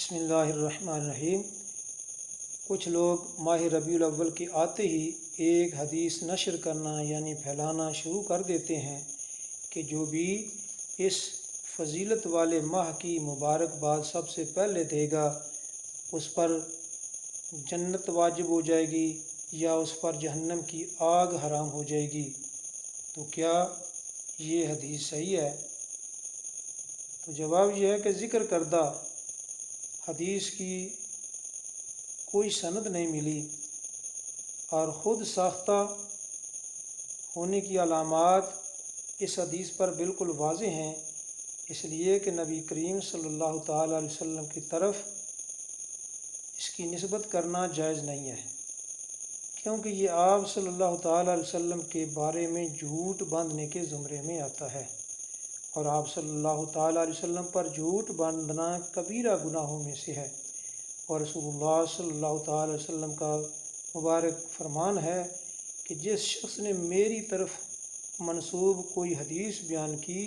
بسم اللہ الرحمن الرحیم۔ کچھ لوگ ماہ ربیع الاول کے آتے ہی ایک حدیث نشر کرنا یعنی پھیلانا شروع کر دیتے ہیں کہ جو بھی اس فضیلت والے ماہ کی مبارکباد سب سے پہلے دے گا اس پر جنت واجب ہو جائے گی یا اس پر جہنم کی آگ حرام ہو جائے گی۔ تو کیا یہ حدیث صحیح ہے؟ تو جواب یہ ہے کہ ذکر کردہ حدیث کی کوئی سند نہیں ملی اور خود ساختہ ہونے کی علامات اس حدیث پر بالکل واضح ہیں، اس لیے کہ نبی کریم صلی اللہ تعالیٰ علیہ وسلم کی طرف اس کی نسبت کرنا جائز نہیں ہے، کیونکہ یہ آپ صلی اللہ تعالیٰ علیہ وسلم کے بارے میں جھوٹ باندھنے کے زمرے میں آتا ہے، اور آپ صلی اللہ تعالیٰ علیہ وسلم پر جھوٹ باندھنا کبیرہ گناہوں میں سے ہے۔ اور رسول اللہ صلی اللہ تعالیٰ علیہ وسلم کا مبارک فرمان ہے کہ جس شخص نے میری طرف منسوب کوئی حدیث بیان کی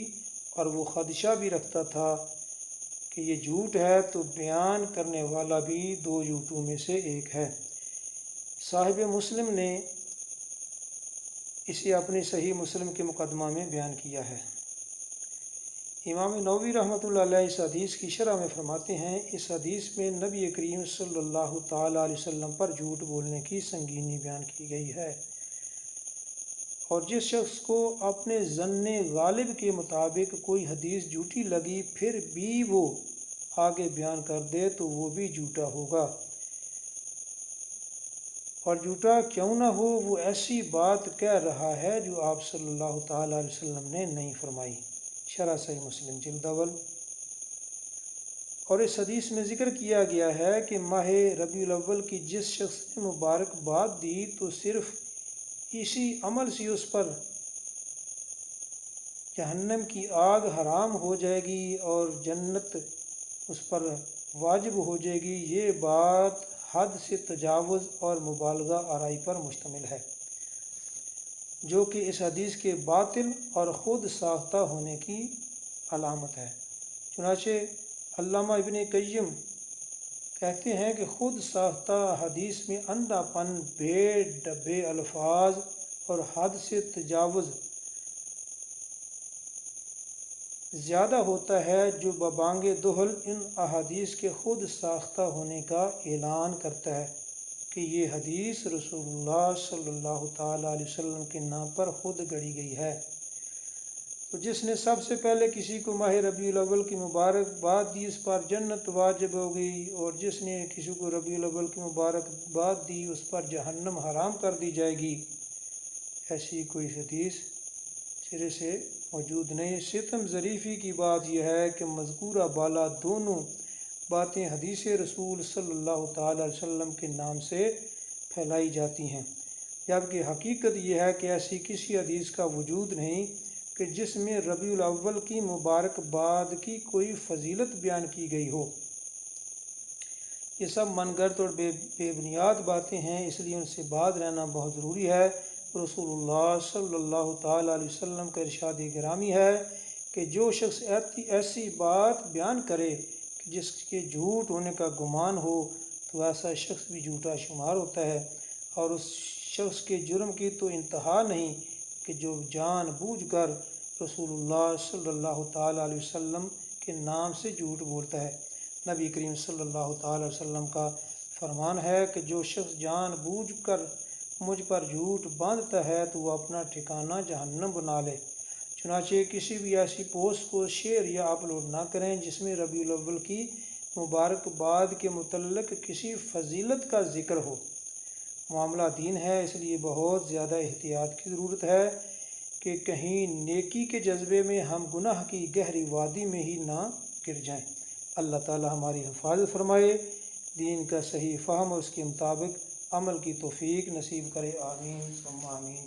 اور وہ خدشہ بھی رکھتا تھا کہ یہ جھوٹ ہے تو بیان کرنے والا بھی دو جھوٹوں میں سے ایک ہے۔ صاحب مسلم نے اسے اپنے صحیح مسلم کے مقدمہ میں بیان کیا ہے۔ امام نووی رحمۃ اللہ علیہ اس حدیث کی شرح میں فرماتے ہیں، اس حدیث میں نبی کریم صلی اللہ تعالیٰ علیہ وسلم پر جھوٹ بولنے کی سنگینی بیان کی گئی ہے، اور جس شخص کو اپنے ظن غالب کے مطابق کوئی حدیث جھوٹی لگی پھر بھی وہ آگے بیان کر دے تو وہ بھی جھوٹا ہوگا، اور جھوٹا کیوں نہ ہو وہ ایسی بات کہہ رہا ہے جو آپ صلی اللہ تعالیٰ علیہ وسلم نے نہیں فرمائی۔ شرح صحیح مسلم جلد اول۔ اور اس حدیث میں ذکر کیا گیا ہے کہ ماہ ربیع الاول کی جس شخص نے مبارکباد دی تو صرف اسی عمل سے اس پر جہنم کی آگ حرام ہو جائے گی اور جنت اس پر واجب ہو جائے گی۔ یہ بات حد سے تجاوز اور مبالغہ آرائی پر مشتمل ہے، جو کہ اس حدیث کے باطل اور خود ساختہ ہونے کی علامت ہے۔ چنانچہ علامہ ابن قیم کہتے ہیں کہ خود ساختہ حدیث میں اندھا پن، بے الفاظ اور حد سے تجاوز زیادہ ہوتا ہے، جو ببانگ دہل ان احادیث کے خود ساختہ ہونے کا اعلان کرتا ہے کہ یہ حدیث رسول اللہ صلی اللہ تعالیٰ علیہ وسلم کے نام پر خود گڑھی گئی ہے۔ تو جس نے سب سے پہلے کسی کو ماہ ربیع الاول کی مبارکباد دی اس پر جنت واجب ہو گئی، اور جس نے کسی کو ربیع الاول کی مبارکباد دی اس پر جہنم حرام کر دی جائے گی۔ ایسی کوئی حدیث سرے سے موجود نہیں۔ ستم ظریفی کی بات یہ ہے کہ مذکورہ بالا دونوں باتیں حدیث رسول صلی اللہ تعالیٰ علیہ وسلم کے نام سے پھیلائی جاتی ہیں، جبکہ حقیقت یہ ہے کہ ایسی کسی حدیث کا وجود نہیں کہ جس میں ربیع الاول کی مبارکباد کی کوئی فضیلت بیان کی گئی ہو۔ یہ سب من گھڑت اور بے بنیاد باتیں ہیں، اس لیے ان سے باز رہنا بہت ضروری ہے۔ رسول اللہ صلی اللہ تعالیٰ علیہ وسلم کا ارشاد گرامی ہے کہ جو شخص ایسی بات بیان کرے کہ جس کے جھوٹ ہونے کا گمان ہو تو ایسا شخص بھی جھوٹا شمار ہوتا ہے، اور اس شخص کے جرم کی تو انتہا نہیں کہ جو جان بوجھ کر رسول اللہ صلی اللہ تعالیٰ علیہ وسلم کے نام سے جھوٹ بولتا ہے۔ نبی کریم صلی اللہ تعالیٰ علیہ وسلم کا فرمان ہے کہ جو شخص جان بوجھ کر مجھ پر جھوٹ باندھتا ہے تو وہ اپنا ٹھکانہ جہنم بنا لے۔ چنانچہ کسی بھی ایسی پوسٹ کو شیئر یا اپلوڈ نہ کریں جس میں ربیع الاول کی مبارکباد کے متعلق کسی فضیلت کا ذکر ہو۔ معاملہ دین ہے، اس لیے بہت زیادہ احتیاط کی ضرورت ہے کہ کہیں نیکی کے جذبے میں ہم گناہ کی گہری وادی میں ہی نہ گر جائیں۔ اللہ تعالی ہماری حفاظت فرمائے، دین کا صحیح فہم اور اس کے مطابق عمل کی توفیق نصیب کرے، آمین ثم آمین۔